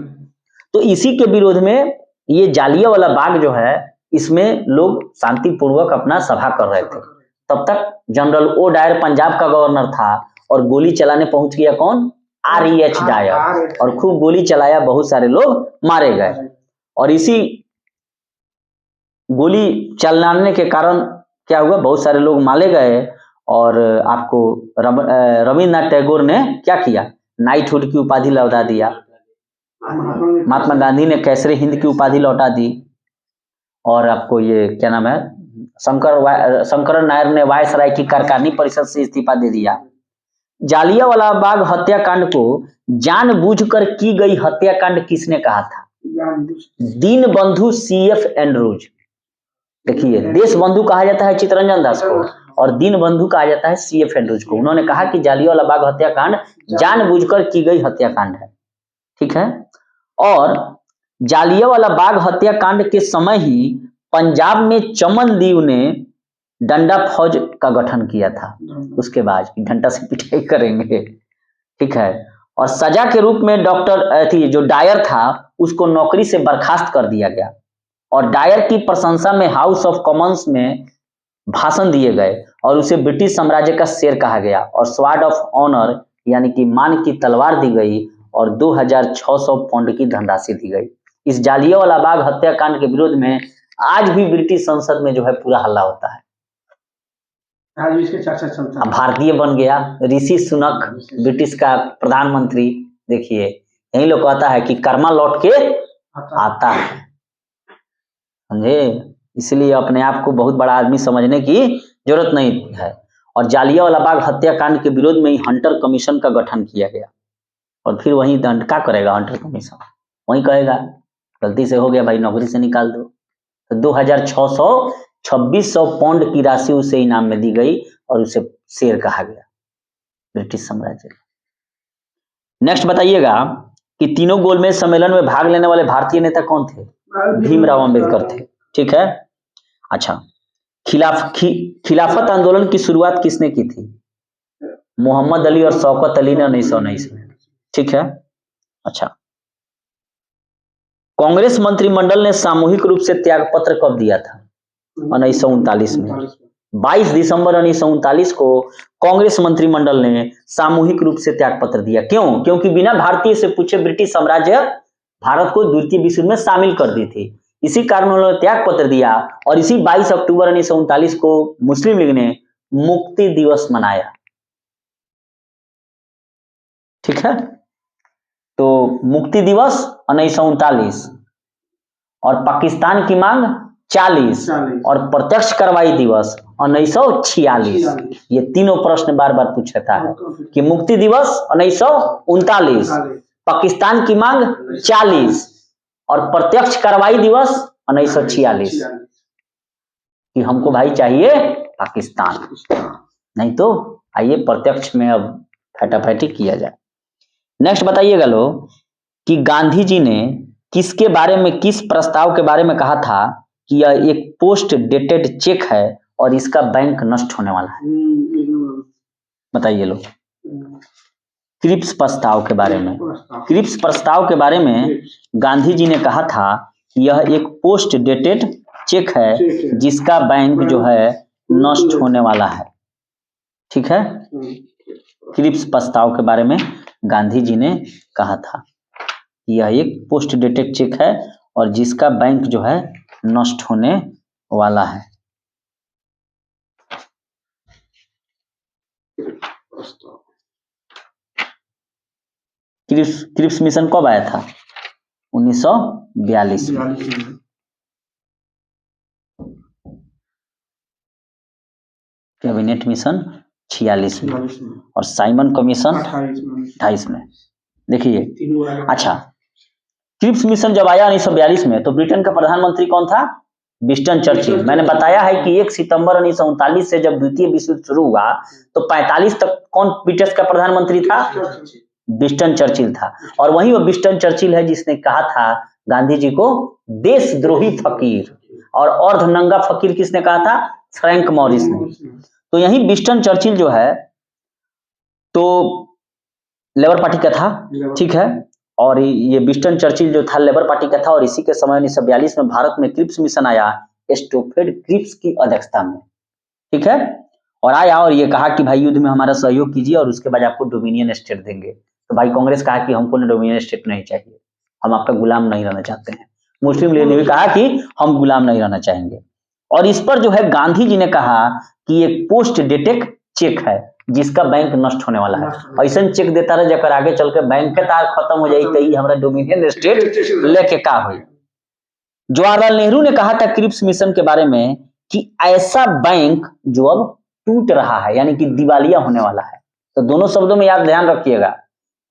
तो इसी के विरोध में ये जालियांवाला बाग जो है, इसमें लोग शांतिपूर्वक अपना सभा कर रहे थे। तब तक जनरल ओ डायर पंजाब का गवर्नर था, और गोली चलाने पहुंच गया कौन, REH डायर, और खूब गोली चलाया, बहुत सारे लोग मारे गए। और इसी गोली चलाने के कारण क्या हुआ, बहुत सारे लोग मारे गए। और आपको रविन्द्रनाथ टैगोर ने क्या किया, नाइटहुड की उपाधि लौटा दिया, महात्मा गांधी ने कैसरे हिंद की उपाधि लौटा दी, और आपको ये क्या नाम है, शंकरन नायर ने वायसराय की कारखानी परिषद से इस्तीफा दे दिया। जालियांवाला बाग हत्याकांड को जानबूझकर की गई हत्याकांड किसने कहा था, दीनबंधु CF एंड्रूज। देखिए, देश बंधु कहा जाता है चित्तरंजन दास को, और दीनबंधु कहा जाता है CF एंड्रूज को। उन्होंने कहा कि जालियांवाला बाग हत्याकांड जानबूझकर की गई हत्याकांड है, ठीक है। और जालियांवाला बाग हत्याकांड के समय ही पंजाब में चमनदीव ने डंडा फौज का गठन किया था, उसके बाद डंडा से पिटाई करेंगे, ठीक है। और सजा के रूप में जो डायर था उसको नौकरी से बर्खास्त कर दिया गया, और डायर की प्रशंसा में हाउस ऑफ कॉमन्स में भाषण दिए गए, और उसे ब्रिटिश साम्राज्य का शेर कहा गया, और स्वॉर्ड ऑफ ऑनर यानी कि मान की तलवार दी गई, और 2600 पाउंड की धनराशि दी गई। इस जालियांवाला बाग हत्याकांड के विरोध में आज भी ब्रिटिश संसद में जो है पूरा हल्ला होता है, आज भी इसके चर्चा चलता है। भारतीय बन गया ऋषि सुनक, ब्रिटिश का प्रधानमंत्री। देखिए, यही लोग कहता है कि कर्मा लौट के आता है, समझे। इसलिए अपने आप को बहुत बड़ा आदमी समझने की जरूरत नहीं है। और जालियांवाला बाग हत्याकांड के विरोध में ही हंटर कमीशन का गठन किया गया, और फिर वही दंड क्या करेगा हंटर कमीशन, वही कहेगा गलती से हो गया भाई नौकरी से निकाल दो। तो 2600 पाउंड की राशि उसे इनाम में दी गई और उसे शेर कहा गया ब्रिटिश साम्राज्य। नेक्स्ट बताइएगा कि तीनों गोलमेज सम्मेलन में भाग लेने वाले भारतीय नेता कौन थे? भीमराव अंबेडकर थे। ठीक है। अच्छा, खिलाफत आंदोलन की शुरुआत किसने की थी? मोहम्मद अली और शौकत अली ने 1919 में। ठीक है। अच्छा, कांग्रेस मंत्रिमंडल ने सामूहिक रूप से त्यागपत्र कब दिया था? 1939 में। 22 दिसंबर 1939 को कांग्रेस मंत्रिमंडल ने सामूहिक रूप से त्यागपत्र दिया। क्यों? क्योंकि बिना भारतीय से पूछे ब्रिटिश साम्राज्य भारत को द्वितीय विश्व युद्ध में शामिल कर दी थी। इसी कारण उन्होंने त्यागपत्र दिया और इसी 22 अक्टूबर 1939 को मुस्लिम लीग ने मुक्ति दिवस मनाया। ठीक है। तो मुक्ति दिवस 1939 और पाकिस्तान की मांग 40 और प्रत्यक्ष कार्रवाई दिवस 1946। ये तीनों प्रश्न बार बार पूछता है कि मुक्ति दिवस 1939, पाकिस्तान की मांग 40 और प्रत्यक्ष कार्रवाई दिवस 1946। कि हमको भाई चाहिए पाकिस्तान, नहीं तो आइए प्रत्यक्ष में अब फटाफटी किया जाए। नेक्स्ट बताइएगा लोग कि गांधी जी ने किसके बारे में, किस प्रस्ताव के बारे में कहा था कि यह एक पोस्ट डेटेड चेक है और इसका बैंक नष्ट होने वाला है? बताइए लोग। क्रिप्स प्रस्ताव के बारे में। क्रिप्स प्रस्ताव के बारे में गांधी जी ने कहा था कि यह एक पोस्ट डेटेड चेक है जिसका बैंक जो है नष्ट होने वाला है। ठीक है। क्रिप्स प्रस्ताव के बारे में गांधी जी ने कहा था यह एक पोस्ट डेटेड चेक है और जिसका बैंक जो है नष्ट होने वाला है। क्रिप्स मिशन कब आया था? 1942 में। कैबिनेट मिशन 46 में और साइमन कमीशन 28 में। देखिए, अच्छा, क्रिप्स मिशन जब आया 1942 में तो ब्रिटेन का प्रधानमंत्री कौन था? Winston Churchill. मैंने बताया है कि 1 सितंबर 1939 से जब द्वितीय विश्व युद्ध शुरू हुआ तो 45 तक कौन ब्रिटेन का प्रधानमंत्री था? विंस्टन चर्चिल था। और वही वो विंस्टन चर्चिल है जिसने कहा था गांधी जी को देशद्रोही फकीर, और अर्धनंगा फकीर किसने कहा था? फ्रैंक मॉरिस ने। तो यही विंस्टन चर्चिल जो है तो लेबर पार्टी का था। ठीक है। और ये विंस्टन चर्चिल जो था लेबर पार्टी का था और इसी के समय 1942 में भारत में क्रिप्स मिशन आया स्टोफेड क्रिप्स की अध्यक्षता में। ठीक है। और आया और ये कहा कि भाई युद्ध में हमारा सहयोग कीजिए और उसके बाद आपको डोमिनियन स्टेट देंगे। तो भाई कांग्रेस कहा कि हमको डोमिनियन स्टेट नहीं चाहिए, हम आपका गुलाम नहीं रहना चाहते हैं। मुस्लिम लीग ने भी कहा कि हम गुलाम नहीं रहना चाहेंगे। और इस पर जो है गांधी जी ने कहा कि एक पोस्ट डेटेड चेक है जिसका बैंक नष्ट होने वाला है। ऐसा चेक देता रहे जकर आगे चल के बैंक के तार खत्म हो जाए तो हमारा डोमिनियन स्टेट लेके का हुई। जवाहरलाल नेहरू ने कहा था क्रिप्स मिशन के बारे में कि ऐसा बैंक जो अब टूट रहा है, यानी कि दिवालिया होने वाला है। तो दोनों शब्दों में याद ध्यान रखिएगा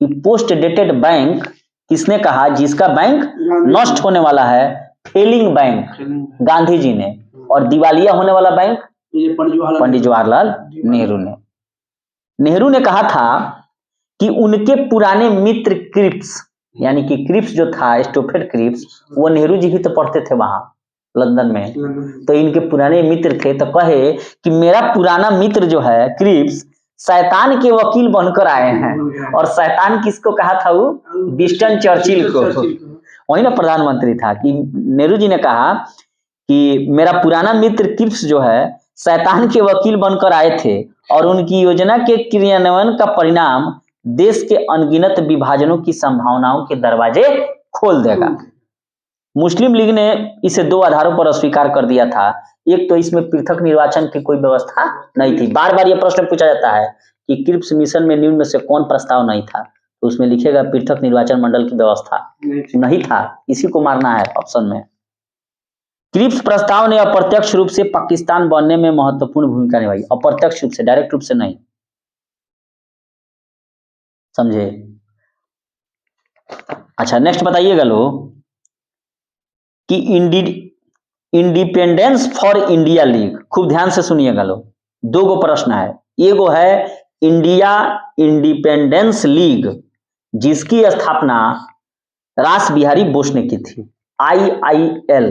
कि पोस्ट डेटेड बैंक किसने कहा? जिसका बैंक नष्ट होने वाला है, फेलिंग बैंक गांधी जी ने, और दिवालिया होने वाला बैंक पंडित जवाहरलाल नेहरू ने। नेहरू ने कहा था कि उनके पुराने मित्र क्रिप्स, यानी कि क्रिप्स जो था स्टोफेड क्रिप्स, वो नेहरू जी भी तो पढ़ते थे वहां लंदन में, तो इनके पुराने मित्र थे। तो कहे कि मेरा पुराना मित्र जो है क्रिप्स शैतान के वकील बनकर आए हैं। और शैतान किसको कहा था? वो विंस्टन चर्चिल को। वही ना प्रधानमंत्री था कि नेहरू जी ने कहा कि मेरा पुराना मित्र क्रिप्स जो है शैतान के वकील बनकर आए थे और उनकी योजना के क्रियान्वयन का परिणाम देश के अनगिनत विभाजनों की संभावनाओं के दरवाजे खोल देगा। मुस्लिम लीग ने इसे दो आधारों पर अस्वीकार कर दिया था। एक तो इसमें पृथक निर्वाचन की कोई व्यवस्था नहीं थी। बार बार यह प्रश्न पूछा जाता है कि क्रिप्स मिशन में निम्न में से कौन प्रस्ताव नहीं था, तो उसमें लिखेगा पृथक निर्वाचन मंडल की व्यवस्था नहीं था। इसी को मारना है ऑप्शन में। क्रिप्स प्रस्ताव ने अप्रत्यक्ष रूप से पाकिस्तान बनने में महत्वपूर्ण भूमिका निभाई। अप्रत्यक्ष रूप से, डायरेक्ट रूप से नहीं, समझे? अच्छा नेक्स्ट बताइएगा लो कि इंडिपेंडेंस फॉर इंडिया लीग, खूब ध्यान से सुनिएगा लो, दो गो प्रश्न है। एगो है इंडिया इंडिपेंडेंस लीग जिसकी स्थापना रास बिहारी बोस ने की थी, IIL,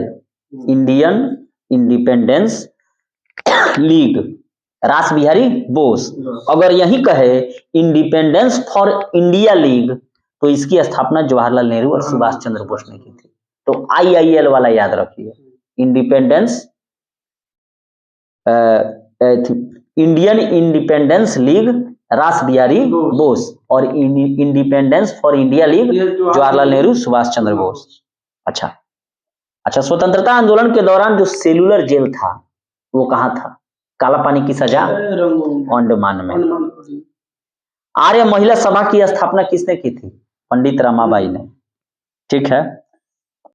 इंडियन इंडिपेंडेंस लीग, रास बिहारी बोस। अगर यही कहे इंडिपेंडेंस फॉर इंडिया लीग तो इसकी स्थापना जवाहरलाल नेहरू और सुभाष चंद्र बोस ने की थी। तो IIL वाला याद रखिए, इंडिपेंडेंस इंडियन इंडिपेंडेंस लीग रास बिहारी बोस और independence for India league Jawaharlal Nehru Subhash Chandra Bose. अच्छा स्वतंत्रता आंदोलन के दौरान जो सेलुलर जेल था वो कहाँ था? काला पानी की सजा अंडमान में। आर्य महिला सभा की स्थापना किसने की थी? पंडित रमाबाई ने। ठीक है।